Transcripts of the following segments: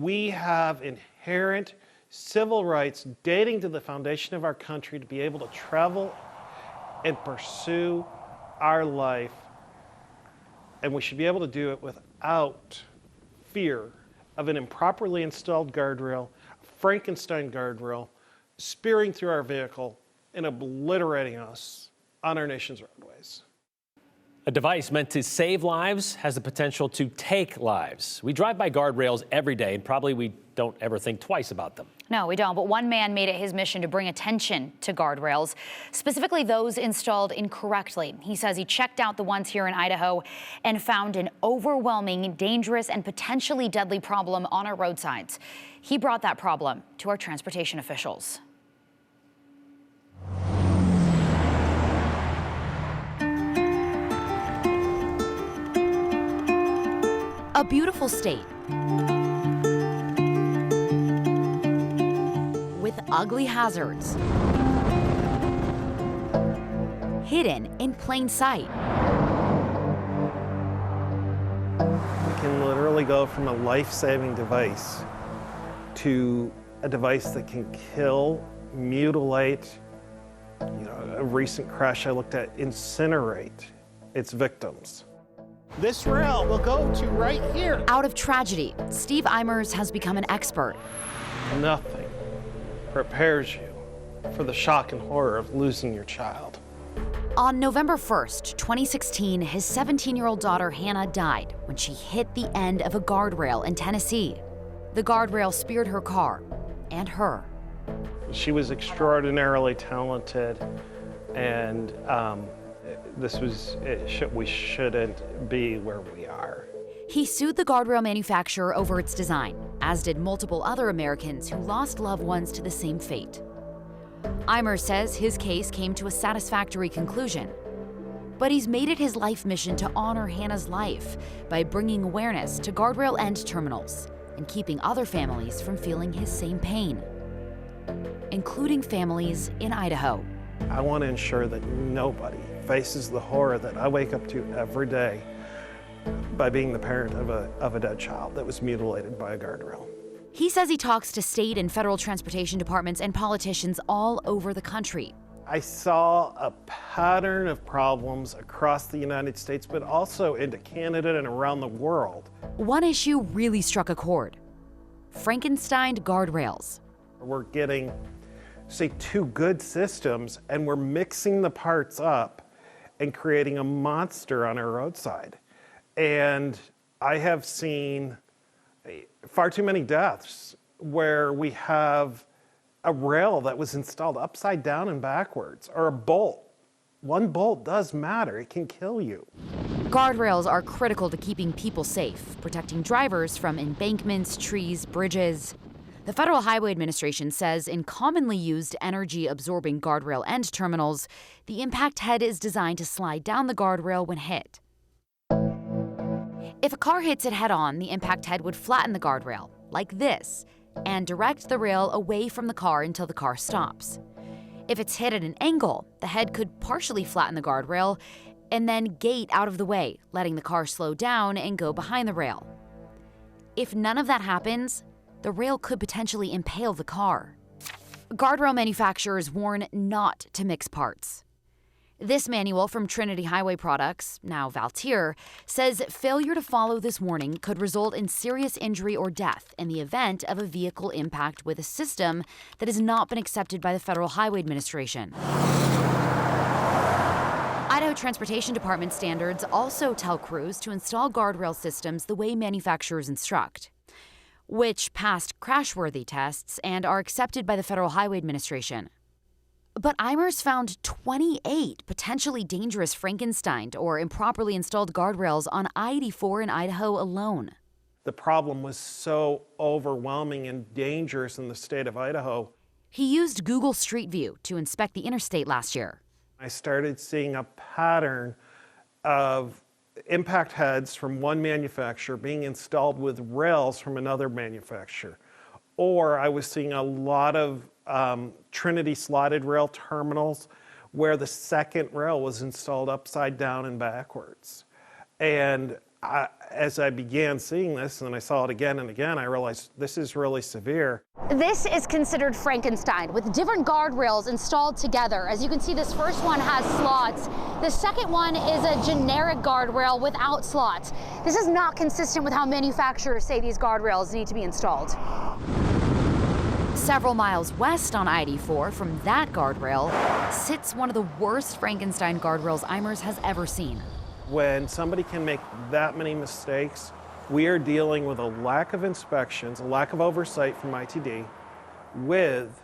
We have inherent civil rights dating to the foundation of our country to be able to travel and pursue our life, and we should be able to do it without fear of an improperly installed guardrail, a Frankenstein guardrail, spearing through our vehicle and obliterating us on our nation's roadways. A device meant to save lives has the potential to take lives. We drive by guardrails every day, and probably we don't ever think twice about them. No, we don't. But one man made it his mission to bring attention to guardrails, specifically those installed incorrectly. He says he checked out the ones here in Idaho and found an overwhelming, dangerous, and potentially deadly problem on our roadsides. He brought that problem to our transportation officials. A beautiful state with ugly hazards hidden in plain sight. We can literally go from a life-saving device to a device that can kill, mutilate, a recent crash I looked at, incinerate its victims. This rail will go to right here. Out of tragedy, Steve Eimers has become an expert. Nothing prepares you for the shock and horror of losing your child. On November 1st, 2016, his 17-year-old daughter Hannah died when she hit the end of a guardrail in Tennessee. The guardrail speared her car and her. She was extraordinarily talented, and we shouldn't be where we are. He sued the guardrail manufacturer over its design, as did multiple other Americans who lost loved ones to the same fate. Eimers says his case came to a satisfactory conclusion, but he's made it his life mission to honor Hannah's life by bringing awareness to guardrail end terminals and keeping other families from feeling his same pain, including families in Idaho. I want to ensure that nobody faces the horror that I wake up to every day by being the parent of a dead child that was mutilated by a guardrail. He says he talks to state and federal transportation departments and politicians all over the country. I saw a pattern of problems across the United States, but also into Canada and around the world. One issue really struck a chord: Frankensteined guardrails. We're getting, say, two good systems, and we're mixing the parts up and creating a monster on our roadside. And I have seen far too many deaths where we have a rail that was installed upside down and backwards, or a bolt. One bolt does matter, it can kill you. Guardrails are critical to keeping people safe, protecting drivers from embankments, trees, bridges. The Federal Highway Administration says in commonly used energy-absorbing guardrail end terminals, the impact head is designed to slide down the guardrail when hit. If a car hits it head-on, the impact head would flatten the guardrail, like this, and direct the rail away from the car until the car stops. If it's hit at an angle, the head could partially flatten the guardrail and then gate out of the way, letting the car slow down and go behind the rail. If none of that happens, the rail could potentially impale the car. Guardrail manufacturers warn not to mix parts. This manual from Trinity Highway Products, now Valtier, says failure to follow this warning could result in serious injury or death in the event of a vehicle impact with a system that has not been accepted by the Federal Highway Administration. Idaho Transportation Department standards also tell crews to install guardrail systems the way manufacturers instruct, which passed crashworthy tests and are accepted by the Federal Highway Administration. But Eimers found 28 potentially dangerous Frankensteined or improperly installed guardrails on I-84 in Idaho alone. The problem was so overwhelming and dangerous in the state of Idaho. He used Google Street View to inspect the interstate last year. I started seeing a pattern of impact heads from one manufacturer being installed with rails from another manufacturer. Or I was seeing a lot of Trinity slotted rail terminals where the second rail was installed upside down and backwards. And as I began seeing this, and I saw it again and again, I realized this is really severe. This is considered Frankenstein, with different guardrails installed together. As you can see, this first one has slots. The second one is a generic guardrail without slots. This is not consistent with how manufacturers say these guardrails need to be installed. Several miles west on I-84 from that guardrail sits one of the worst Frankenstein guardrails Eimers has ever seen. When somebody can make that many mistakes, we are dealing with a lack of inspections, a lack of oversight from ITD, with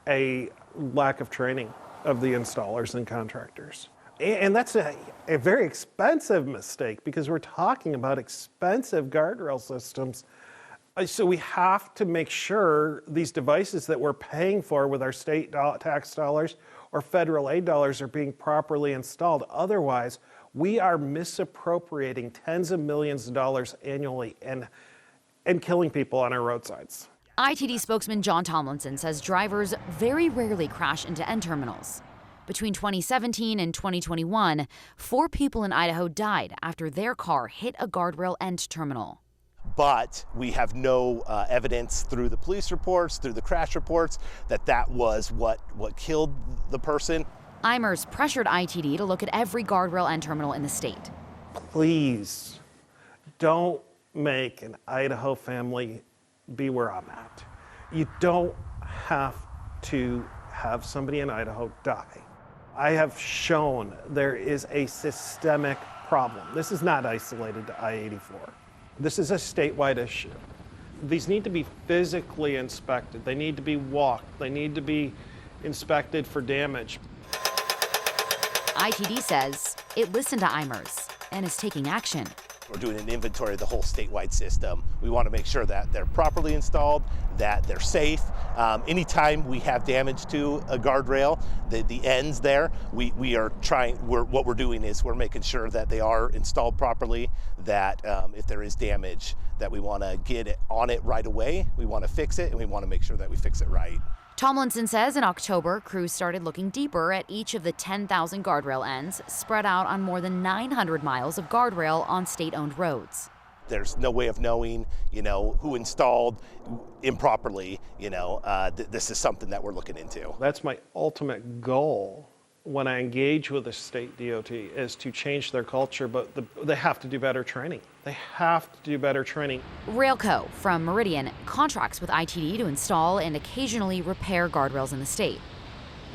a lack of training of the installers and contractors. And that's a very expensive mistake, because we're talking about expensive guardrail systems. So we have to make sure these devices that we're paying for with our state tax dollars or federal aid dollars are being properly installed. Otherwise, we are misappropriating tens of millions of dollars annually and killing people on our roadsides. ITD spokesman John Tomlinson says drivers very rarely crash into end terminals. Between 2017 and 2021, 4 people in Idaho died after their car hit a guardrail end terminal. But we have no evidence through the police reports, through the crash reports, that was what killed the person. Eimers pressured ITD to look at every guardrail end terminal in the state. Please don't make an Idaho family be where I'm at. You don't have to have somebody in Idaho die. I have shown there is a systemic problem. This is not isolated to I-84. This is a statewide issue. These need to be physically inspected. They need to be walked. They need to be inspected for damage. ITD says it listened to Eimers and is taking action. We're doing an inventory of the whole statewide system. We want to make sure that they're properly installed, that they're safe. Anytime we have damage to a guardrail, the ends there, what we're doing is we're making sure that they are installed properly, that if there is damage, that we want to get it on it right away. We want to fix it, and we want to make sure that we fix it right. Tomlinson says in October, crews started looking deeper at each of the 10,000 guardrail ends spread out on more than 900 miles of guardrail on state-owned roads. There's no way of knowing, who installed improperly. This is something that we're looking into. That's my ultimate goal when I engage with the state DOT, is to change their culture, but they have to do better training. They have to do better training. Railco from Meridian contracts with ITD to install and occasionally repair guardrails in the state.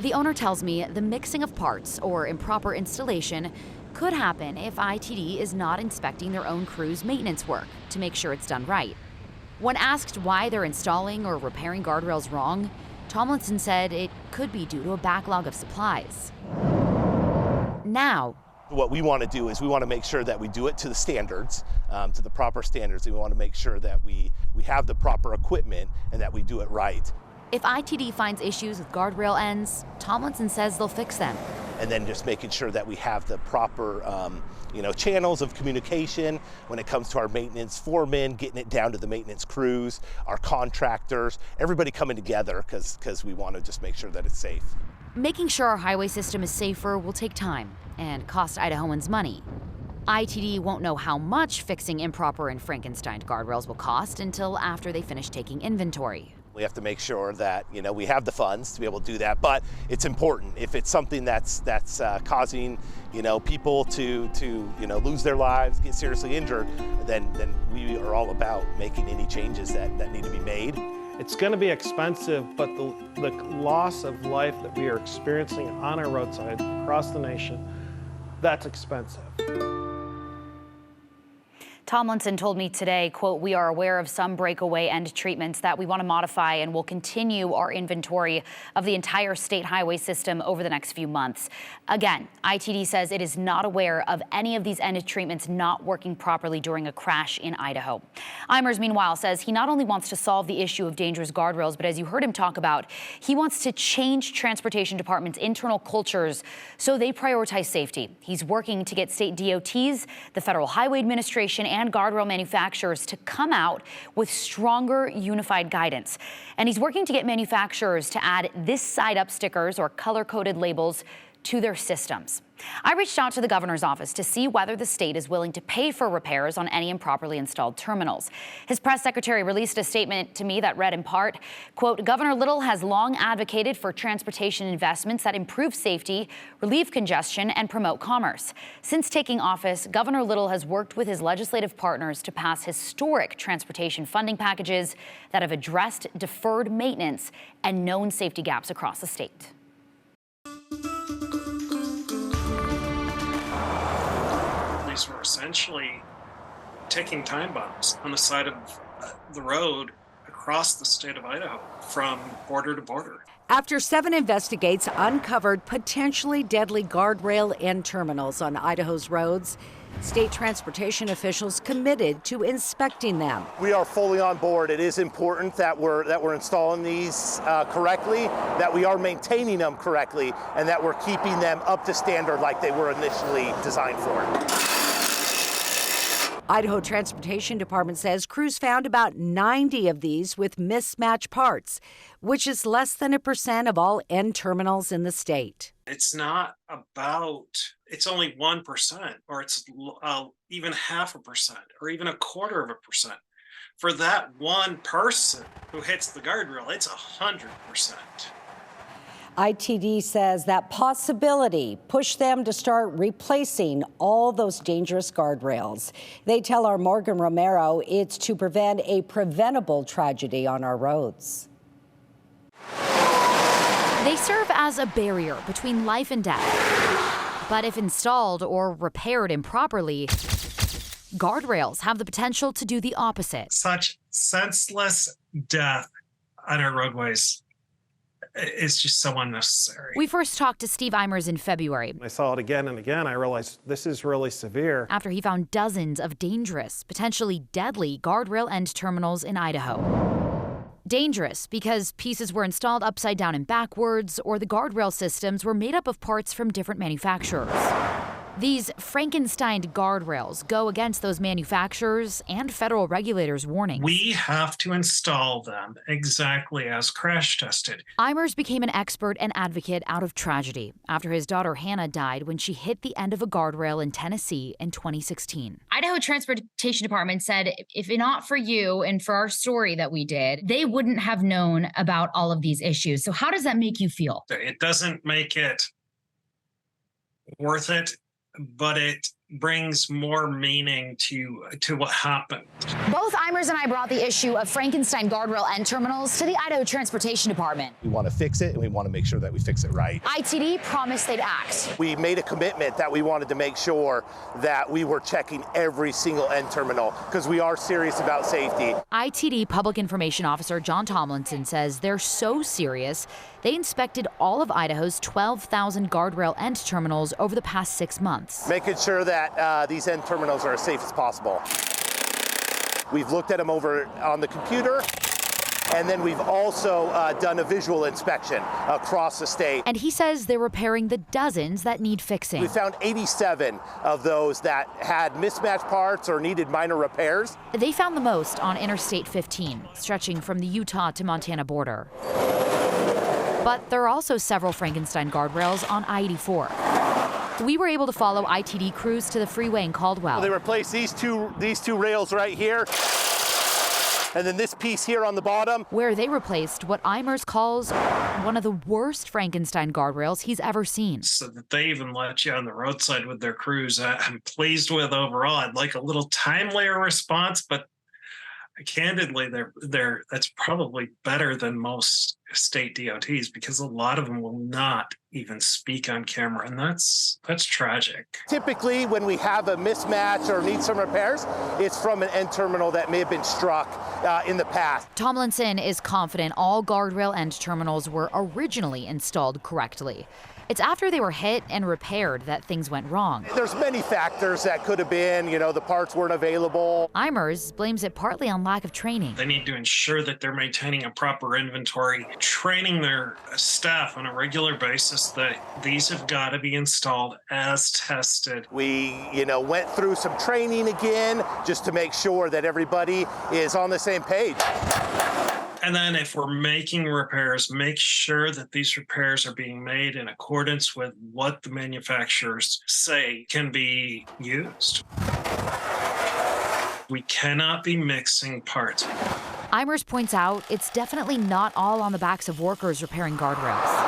The owner tells me the mixing of parts or improper installation could happen if ITD is not inspecting their own crew's maintenance work to make sure it's done right. When asked why they're installing or repairing guardrails wrong, Tomlinson said it could be due to a backlog of supplies. Now, what we want to do is we want to make sure that we do it to the standards, to the proper standards, and we want to make sure that we have the proper equipment and that we do it right. If ITD finds issues with guardrail ends, Tomlinson says they'll fix them. And then just making sure that we have the proper channels of communication when it comes to our maintenance foremen, getting it down to the maintenance crews, our contractors, everybody coming together because we want to just make sure that it's safe. Making sure our highway system is safer will take time and cost Idahoans money. ITD won't know how much fixing improper and Frankensteined guardrails will cost until after they finish taking inventory. We have to make sure that we have the funds to be able to do that, but it's important. If it's something that's causing people to lose their lives, get seriously injured, then we are all about making any changes that need to be made. It's going to be expensive, but the loss of life that we are experiencing on our roadside across the nation, that's expensive. Tomlinson told me today, quote, "We are aware of some breakaway end treatments that we want to modify and will continue our inventory of the entire state highway system over the next few months." Again, ITD says it is not aware of any of these end treatments not working properly during a crash in Idaho. Eimers, meanwhile, says he not only wants to solve the issue of dangerous guardrails, but as you heard him talk about, he wants to change transportation departments' internal cultures so they prioritize safety. He's working to get state DOTs, the Federal Highway Administration, and guardrail manufacturers to come out with stronger unified guidance. And he's working to get manufacturers to add this side up stickers or color-coded labels to their systems. I reached out to the governor's office to see whether the state is willing to pay for repairs on any improperly installed terminals. His press secretary released a statement to me that read in part, quote, Governor Little has long advocated for transportation investments that improve safety, relieve congestion, and promote commerce. Since taking office, Governor Little has worked with his legislative partners to pass historic transportation funding packages that have addressed deferred maintenance and known safety gaps across the state. These were essentially ticking time bombs on the side of the road across the state of Idaho from border to border. After 7 investigates uncovered potentially deadly guardrail end terminals on Idaho's roads, state transportation officials committed to inspecting them. We are fully on board. It is important that we're installing these correctly, that we are maintaining them correctly, and that we're keeping them up to standard like they were initially designed for. Idaho Transportation Department says crews found about 90 of these with mismatched parts, which is less than 1% of all end terminals in the state. It's not about, it's only 1%, or it's even 0.5%, or even 0.25%. For that one person who hits the guardrail, it's 100%. ITD says that possibility pushed them to start replacing all those dangerous guardrails. They tell our Morgan Romero it's to prevent a preventable tragedy on our roads. They serve as a barrier between life and death. But if installed or repaired improperly, guardrails have the potential to do the opposite. Such senseless death on our roadways. It's just so unnecessary. We first talked to Steve Eimers in February. I saw it again and again. I realized this is really severe. After he found dozens of dangerous, potentially deadly guardrail end terminals in Idaho. Dangerous because pieces were installed upside down and backwards, or the guardrail systems were made up of parts from different manufacturers. These Frankensteined guardrails go against those manufacturers and federal regulators' warnings. We have to install them exactly as crash tested. Eimers became an expert and advocate out of tragedy after his daughter Hannah died when she hit the end of a guardrail in Tennessee in 2016. Idaho Transportation Department said if not for you and for our story that we did, they wouldn't have known about all of these issues. So how does that make you feel? It doesn't make it worth it, but it brings more meaning to what happened. Both Eimers and I brought the issue of Frankenstein guardrail end terminals to the Idaho Transportation Department. We want to fix it, and we want to make sure that we fix it right. ITD promised they'd act. We made a commitment that we wanted to make sure that we were checking every single end terminal because we are serious about safety. ITD Public Information Officer John Tomlinson says they're so serious, they inspected all of Idaho's 12,000 guardrail end terminals over the past 6 months. Making sure that these end terminals are as safe as possible. We've looked at them over on the computer, and then we've also done a visual inspection across the state. And he says they're repairing the dozens that need fixing. We found 87 of those that had mismatched parts or needed minor repairs. They found the most on Interstate 15, stretching from the Utah to Montana border. But there are also several Frankenstein guardrails on I-84. We were able to follow ITD crews to the freeway in Caldwell. They replaced these two rails right here, and then this piece here on the bottom. Where they replaced what Eimers calls one of the worst Frankenstein guardrails he's ever seen. So that they even let you on the roadside with their crews, I'm pleased with overall. I'd like a little timelier response, but candidly, that's probably better than most state DOTs because a lot of them will not even speak on camera, and that's tragic. Typically, when we have a mismatch or need some repairs, it's from an end terminal that may have been struck in the past. Tomlinson is confident all guardrail end terminals were originally installed correctly. It's after they were hit and repaired that things went wrong. There's many factors that could have been, the parts weren't available. Eimers blames it partly on lack of training. They need to ensure that they're maintaining a proper inventory, training their staff on a regular basis that these have got to be installed as tested. We, went through some training again just to make sure that everybody is on the same page. And then if we're making repairs, make sure that these repairs are being made in accordance with what the manufacturers say can be used. We cannot be mixing parts. Eimers points out it's definitely not all on the backs of workers repairing guardrails.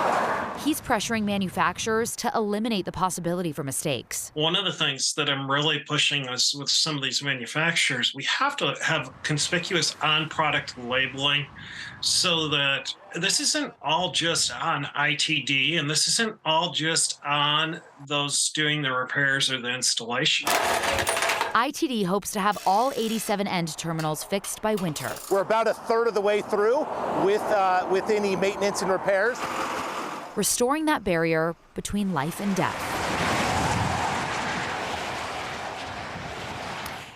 He's pressuring manufacturers to eliminate the possibility for mistakes. One of the things that I'm really pushing is with some of these manufacturers, we have to have conspicuous on-product labeling so that this isn't all just on ITD and this isn't all just on those doing the repairs or the installation. ITD hopes to have all 87 end terminals fixed by winter. We're about a third of the way through with any maintenance and repairs. Restoring that barrier between life and death.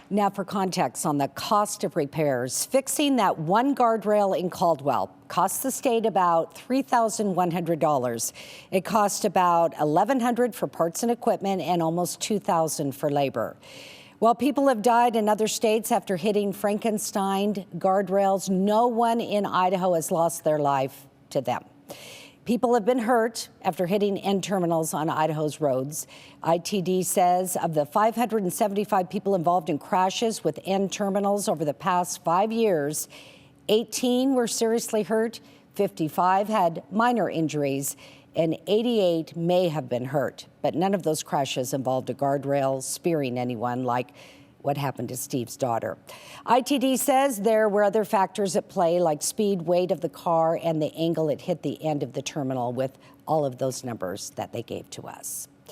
Now for context on the cost of repairs, fixing that one guardrail in Caldwell cost the state about $3,100. It cost about $1,100 for parts and equipment and almost $2,000 for labor. While people have died in other states after hitting Frankensteined guardrails, no one in Idaho has lost their life to them. People have been hurt after hitting end terminals on Idaho's roads. ITD says of the 575 people involved in crashes with end terminals over the past 5 years, 18 were seriously hurt, 55 had minor injuries, and 88 may have been hurt. But none of those crashes involved a guardrail spearing anyone like what happened to Steve's daughter. ITD says there were other factors at play like speed, weight of the car, and the angle it hit the end of the terminal with all of those numbers that they gave to us.